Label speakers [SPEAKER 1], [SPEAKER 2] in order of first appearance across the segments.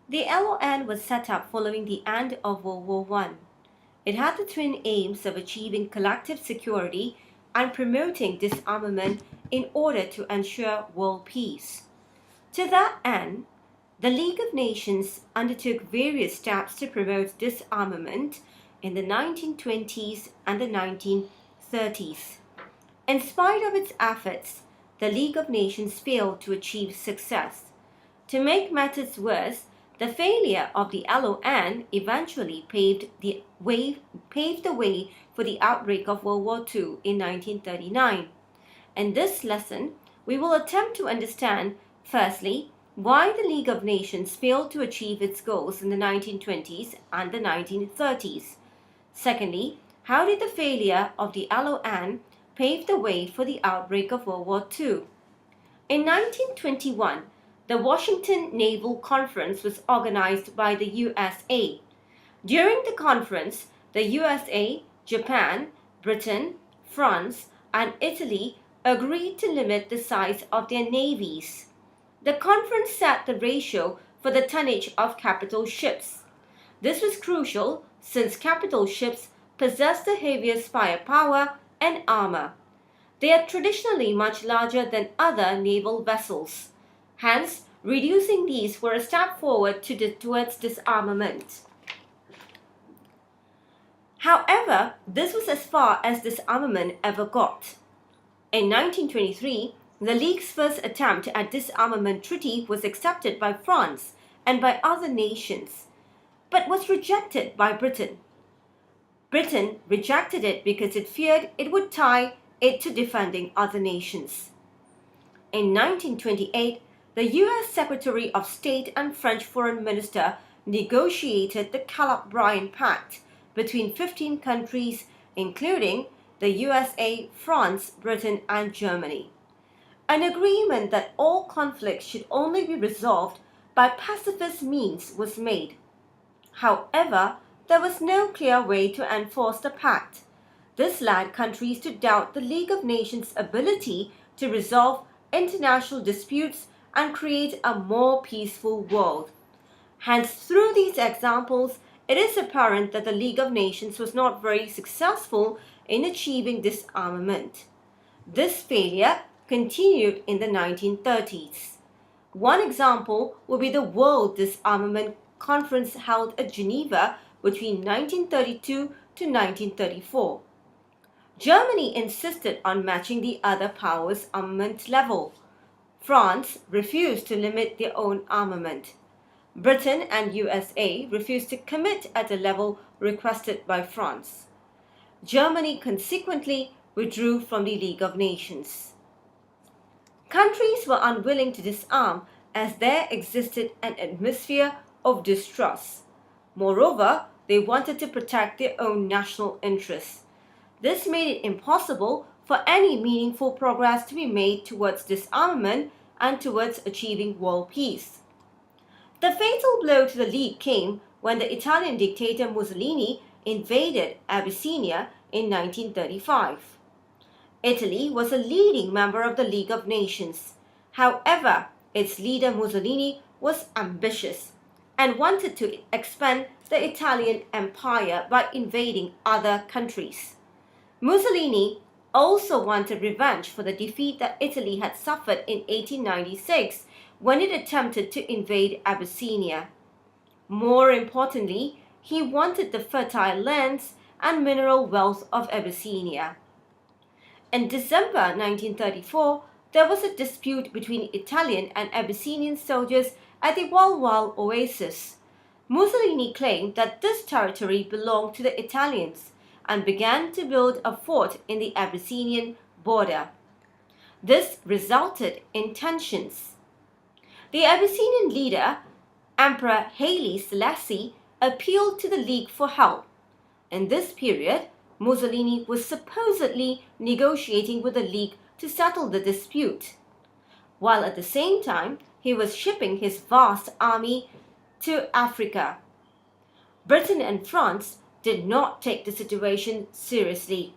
[SPEAKER 1] The LON was set up following the end of World War I. It had the twin aims of achieving collective security and promoting disarmament in order to ensure world peace. To that end, the League of Nations undertook various steps to promote disarmament in the 1920s and the 1930s. In spite of its efforts, the League of Nations failed to achieve success. To make matters worse, the failure of the LON eventually paved the way for the outbreak of World War II in 1939. In this lesson, we will attempt to understand, firstly, why the League of Nations failed to achieve its goals in the 1920s and the 1930s. Secondly, how did the failure of the LON pave the way for the outbreak of World War II? In 1921, the Washington Naval Conference was organized by the USA. During the conference, the USA, Japan, Britain, France, and Italy agreed to limit the size of their navies. The conference set the ratio for the tonnage of capital ships. This was crucial since capital ships possess the heaviest firepower and armor. They are traditionally much larger than other naval vessels. Hence, reducing these were a step forward towards disarmament. However, this was as far as disarmament ever got. In 1923, the League's first attempt at disarmament treaty was accepted by France and by other nations, but was rejected by Britain. Britain rejected it because it feared it would tie it to defending other nations. In 1928, the U.S. Secretary of State and French Foreign Minister negotiated the Kellogg-Briand Pact between 15 countries, including the USA, France, Britain, and Germany. An agreement that all conflicts should only be resolved by pacifist means was made. However, there was no clear way to enforce the pact. This led countries to doubt the League of Nations' ability to resolve international disputes and create a more peaceful world. Hence, through these examples, it is apparent that the League of Nations was not very successful in achieving disarmament. This failure continued in the 1930s. One example would be the World Disarmament Conference held at Geneva between 1932 to 1934. Germany insisted on matching the other powers' armament level. France refused to limit their own armament. Britain and USA refused to commit at the level requested by France. Germany consequently withdrew from the League of Nations. Countries were unwilling to disarm as there existed an atmosphere of distrust. Moreover, they wanted to protect their own national interests. This made it impossible for any meaningful progress to be made towards disarmament and towards achieving world peace. The fatal blow to the League came when the Italian dictator Mussolini invaded Abyssinia in 1935. Italy was a leading member of the League of Nations. However, its leader Mussolini was ambitious and wanted to expand the Italian empire by invading other countries. Mussolini also wanted revenge for the defeat that Italy had suffered in 1896 when it attempted to invade Abyssinia. More importantly, he wanted the fertile lands and mineral wealth of Abyssinia. In December 1934, there was a dispute between Italian and Abyssinian soldiers at the Walwal oasis. Mussolini claimed that this territory belonged to the Italians and began to build a fort in the Abyssinian border. This resulted in tensions. The Abyssinian leader, Emperor Haile Selassie, appealed to the League for help. In this period, Mussolini was supposedly negotiating with the League to settle the dispute, while at the same time he was shipping his vast army to Africa. Britain and France did not take the situation seriously.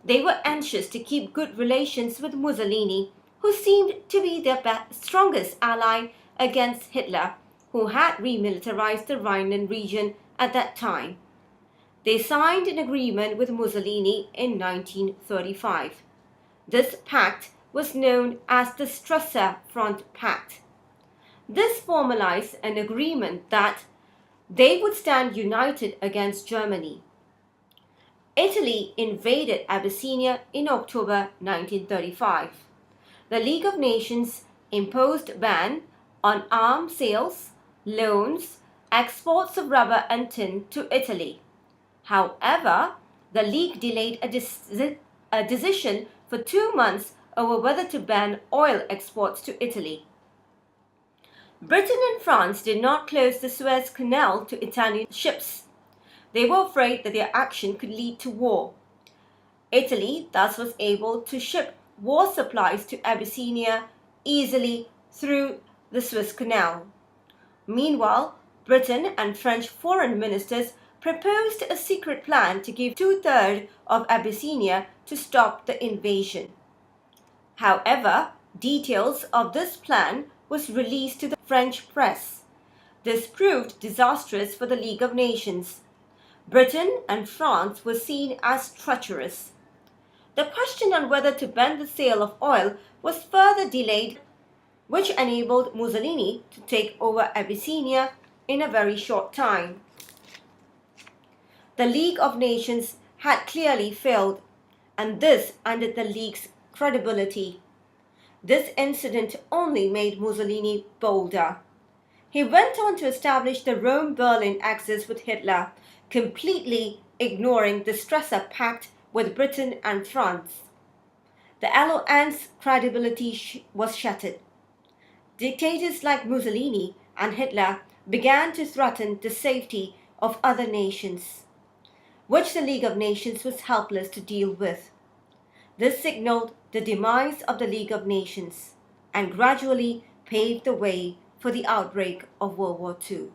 [SPEAKER 1] They were anxious to keep good relations with Mussolini, who seemed to be their strongest ally against Hitler, who had remilitarized the Rhineland region at that time. They signed an agreement with Mussolini in 1935. This pact was known as the Strasser Front Pact. This formalized an agreement that they would stand united against Germany. Italy invaded Abyssinia in October 1935. The League of Nations imposed a ban on arms sales, loans, exports of rubber and tin to Italy. However, the League delayed a decision for 2 months over whether to ban oil exports to Italy. Britain and France did not close the Suez Canal to Italian ships. They were afraid that their action could lead to war. Italy thus was able to ship war supplies to Abyssinia easily through the Suez Canal. Meanwhile, Britain and French foreign ministers proposed a secret plan to give 2/3 of Abyssinia to stop the invasion. However, details of this plan was released to the French press. This proved disastrous for the League of Nations. Britain and France were seen as treacherous. The question on whether to ban the sale of oil was further delayed, which enabled Mussolini to take over Abyssinia in a very short time. The League of Nations had clearly failed, and this ended the League's credibility. This incident only made Mussolini bolder. He went on to establish the Rome-Berlin axis with Hitler, completely ignoring the Strasser Pact with Britain and France. The alliance's credibility was shattered. Dictators like Mussolini and Hitler began to threaten the safety of other nations, which the League of Nations was helpless to deal with. This signaled the demise of the League of Nations and gradually paved the way for the outbreak of World War II.